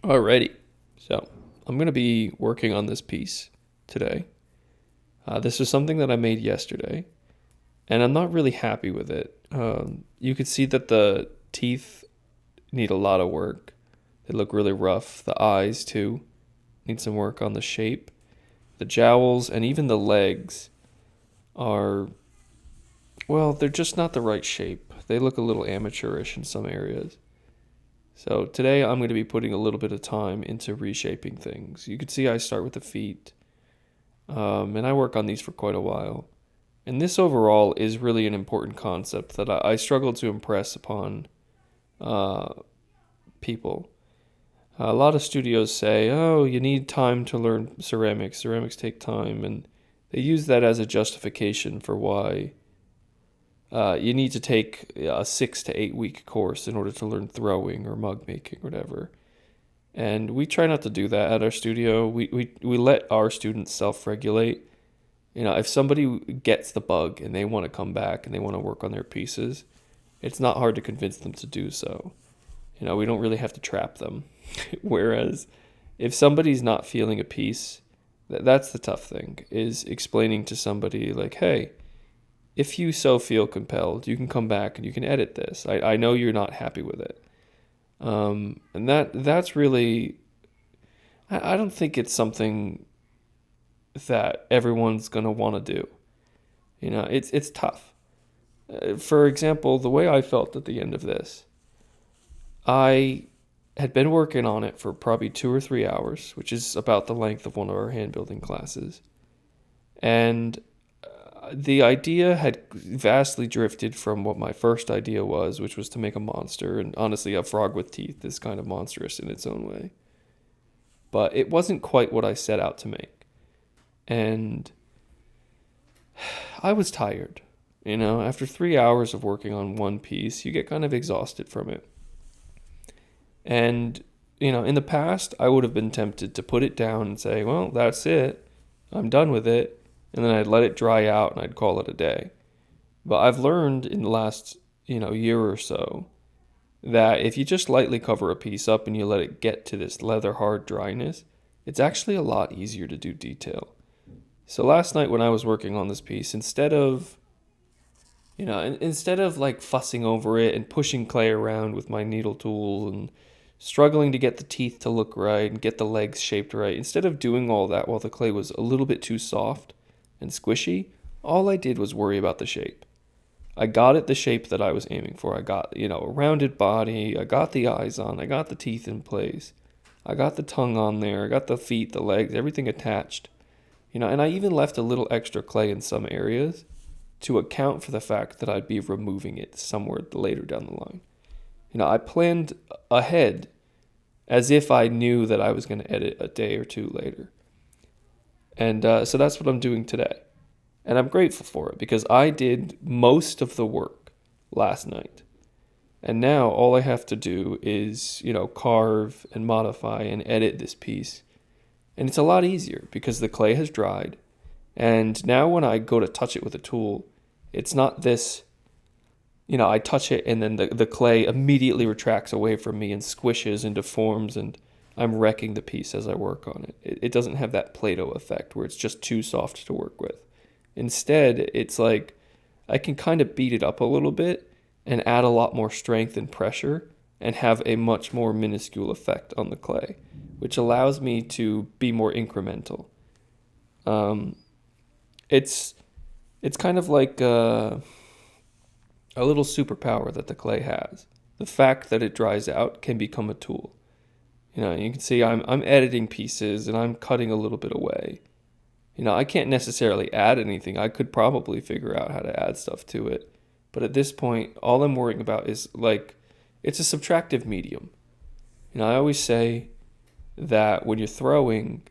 Alrighty, so I'm going to be working on this piece today. This is something that I made yesterday, and I'm not really happy with it. You can see that the teeth need a lot of work. They look really rough. The eyes, too, need some work on the shape. The jowls and even the legs are, well, they're just not the right shape. They look a little amateurish in some areas. So today I'm going to be putting a little bit of time into reshaping things. You can see I start with the feet, and I work on these for quite a while. And this overall is really an important concept that I struggle to impress upon people. A lot of studios say, oh, you need time to learn ceramics. Ceramics take time. And they use that as a justification for why you need to take a 6 to 8 week course in order to learn throwing or mug making or whatever. And we try not to do that at our studio. We let our students self-regulate. If somebody gets the bug and they want to come back and they want to work on their pieces, it's not hard to convince them to do so. We don't really have to trap them. Whereas if somebody's not feeling a piece, that's the tough thing, is explaining to somebody like, hey, if you so feel compelled, you can come back and you can edit this. I know you're not happy with it. And that's really, I don't think it's something that everyone's going to want to do. It's tough. For example, the way I felt at the end of this, I had been working on it for probably 2 or 3 hours, which is about the length of one of our hand building classes. And the idea had vastly drifted from what my first idea was, which was to make a monster. And honestly, a frog with teeth is kind of monstrous in its own way. But it wasn't quite what I set out to make. And I was tired. After 3 hours of working on one piece, you get kind of exhausted from it. And, in the past, I would have been tempted to put it down and say, well, that's it. I'm done with it. And then I'd let it dry out and I'd call it a day. But I've learned in the last, year or so that if you just lightly cover a piece up and you let it get to this leather hard dryness, it's actually a lot easier to do detail. So last night when I was working on this piece, instead of like fussing over it and pushing clay around with my needle tool and struggling to get the teeth to look right and get the legs shaped right, instead of doing all that while the clay was a little bit too soft and squishy, all I did was worry about the shape. I got it the shape that I was aiming for. I got, a rounded body. I got the eyes on. I got the teeth in place. I got the tongue on there. I got the feet, the legs, everything attached. And I even left a little extra clay in some areas to account for the fact that I'd be removing it somewhere later down the line. I planned ahead as if I knew that I was going to edit a day or two later. And so that's what I'm doing today. And I'm grateful for it because I did most of the work last night. And now all I have to do is, carve and modify and edit this piece. And it's a lot easier because the clay has dried. And now when I go to touch it with a tool, it's not this, I touch it and then the clay immediately retracts away from me and squishes and deforms and I'm wrecking the piece as I work on it. It doesn't have that Play-Doh effect where it's just too soft to work with. Instead, it's like I can kind of beat it up a little bit and add a lot more strength and pressure and have a much more minuscule effect on the clay, which allows me to be more incremental. It's kind of like a little superpower that the clay has. The fact that it dries out can become a tool. You can see I'm editing pieces and I'm cutting a little bit away. I can't necessarily add anything. I could probably figure out how to add stuff to it. But at this point, all I'm worrying about is it's a subtractive medium. I always say that when you're throwing,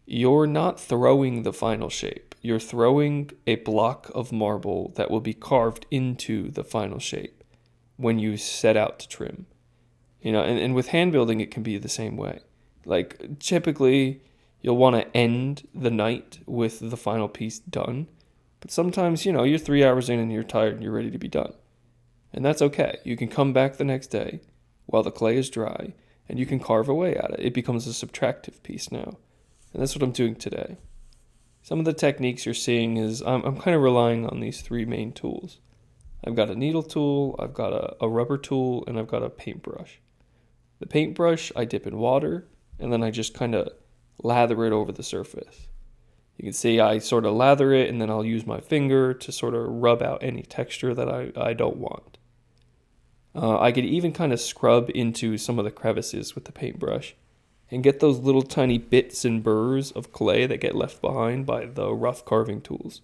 you're not throwing the final shape. You're throwing a block of marble that will be carved into the final shape when you set out to trim. And with hand building, it can be the same way. Like typically, you'll want to end the night with the final piece done. But sometimes, you're 3 hours in and you're tired and you're ready to be done. And that's okay. You can come back the next day while the clay is dry and you can carve away at it. It becomes a subtractive piece now. And that's what I'm doing today. Some of the techniques you're seeing is I'm kind of relying on these three main tools. I've got a needle tool, I've got a rubber tool, and I've got a paintbrush. The paintbrush I dip in water, and then I just kind of lather it over the surface. You can see I sort of lather it, and then I'll use my finger to sort of rub out any texture that I don't want. I could even kind of scrub into some of the crevices with the paintbrush and get those little tiny bits and burrs of clay that get left behind by the rough carving tools.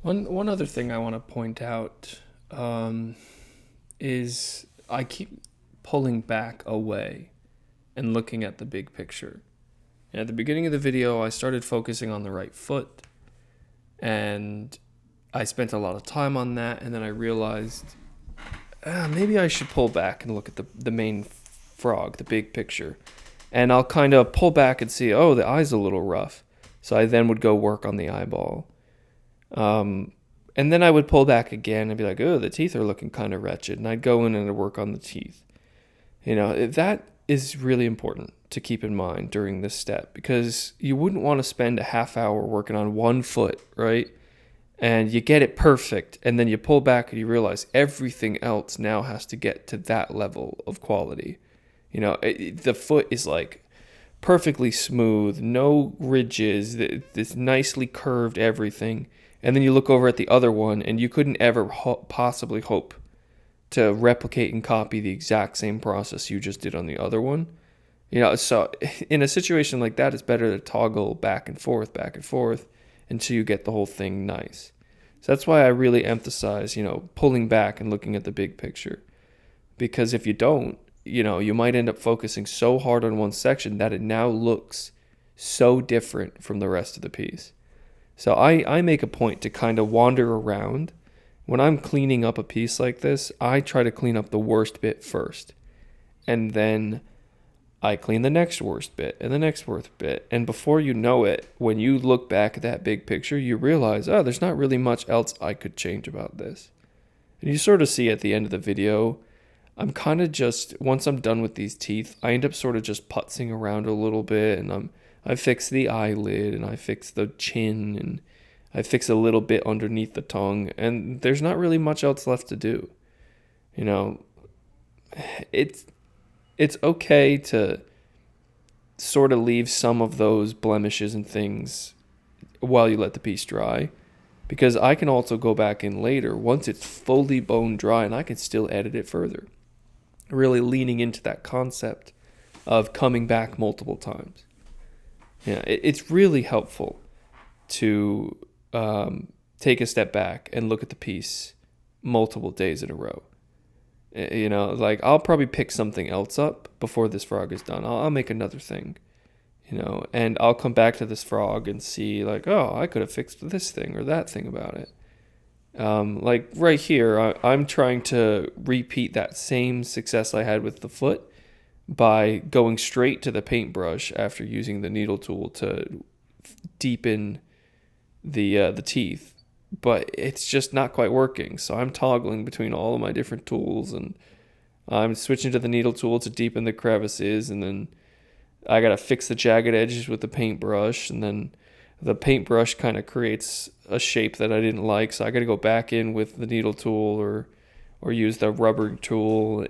One other thing I want to point out is I keep pulling back away and looking at the big picture. And at the beginning of the video, I started focusing on the right foot, and I spent a lot of time on that, and then I realized maybe I should pull back and look at the main frog, the big picture. And I'll kind of pull back and see, oh, the eye's a little rough. So I then would go work on the eyeball. And then I would pull back again and be like, oh, the teeth are looking kind of wretched. And I'd go in and I'd work on the teeth. That is really important to keep in mind during this step, because you wouldn't want to spend a half hour working on one foot, right? And you get it perfect, and then you pull back and you realize everything else now has to get to that level of quality. The foot is like perfectly smooth, no ridges, this nicely curved everything. And then you look over at the other one, and you couldn't ever possibly hope to replicate and copy the exact same process you just did on the other one. So in a situation like that, it's better to toggle back and forth until you get the whole thing nice. So that's why I really emphasize, pulling back and looking at the big picture. Because if you don't, you might end up focusing so hard on one section that it now looks so different from the rest of the piece. So I make a point to kind of wander around. When I'm cleaning up a piece like this, I try to clean up the worst bit first. And then I clean the next worst bit and the next worst bit. And before you know it, when you look back at that big picture, you realize, oh, there's not really much else I could change about this. And you sort of see at the end of the video, I'm kind of just, once I'm done with these teeth, I end up sort of just putzing around a little bit, and I fix the eyelid, and I fix the chin, and I fix a little bit underneath the tongue, and there's not really much else left to do. It's okay to sort of leave some of those blemishes and things while you let the piece dry, because I can also go back in later once it's fully bone dry, and I can still edit it further, really leaning into that concept of coming back multiple times. It's really helpful to take a step back and look at the piece multiple days in a row. I'll probably pick something else up before this frog is done. I'll make another thing, and I'll come back to this frog and see, like, oh, I could have fixed this thing or that thing about it. Like right here, I'm trying to repeat that same success I had with the foot by going straight to the paintbrush after using the needle tool to deepen the teeth. But it's just not quite working. So I'm toggling between all of my different tools, and I'm switching to the needle tool to deepen the crevices, and then I got to fix the jagged edges with the paintbrush, and then the paintbrush kind of creates a shape that I didn't like, so I got to go back in with the needle tool or use the rubber tool.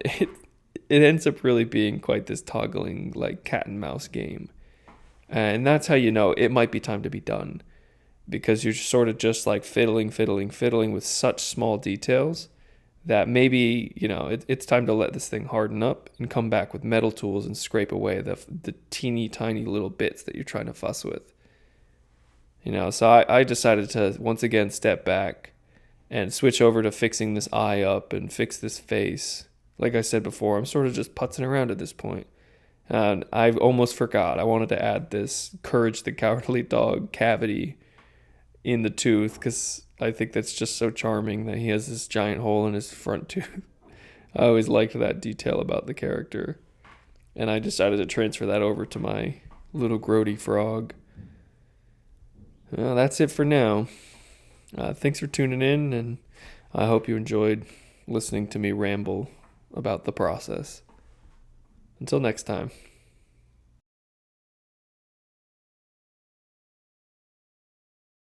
It ends up really being quite this toggling, like, cat and mouse game. And that's how you know it might be time to be done, because you're sort of just like fiddling with such small details that maybe, it's time to let this thing harden up and come back with metal tools and scrape away the teeny tiny little bits that you're trying to fuss with. So I decided to once again step back and switch over to fixing this eye up and fix this face. Like I said before, I'm sort of just putzing around at this point. And I almost forgot. I wanted to add this Courage the Cowardly Dog cavity in the tooth, because I think that's just so charming that he has this giant hole in his front tooth. I always liked that detail about the character. And I decided to transfer that over to my little grody frog. Well, that's it for now. Thanks for tuning in, and I hope you enjoyed listening to me ramble about the process. Until next time.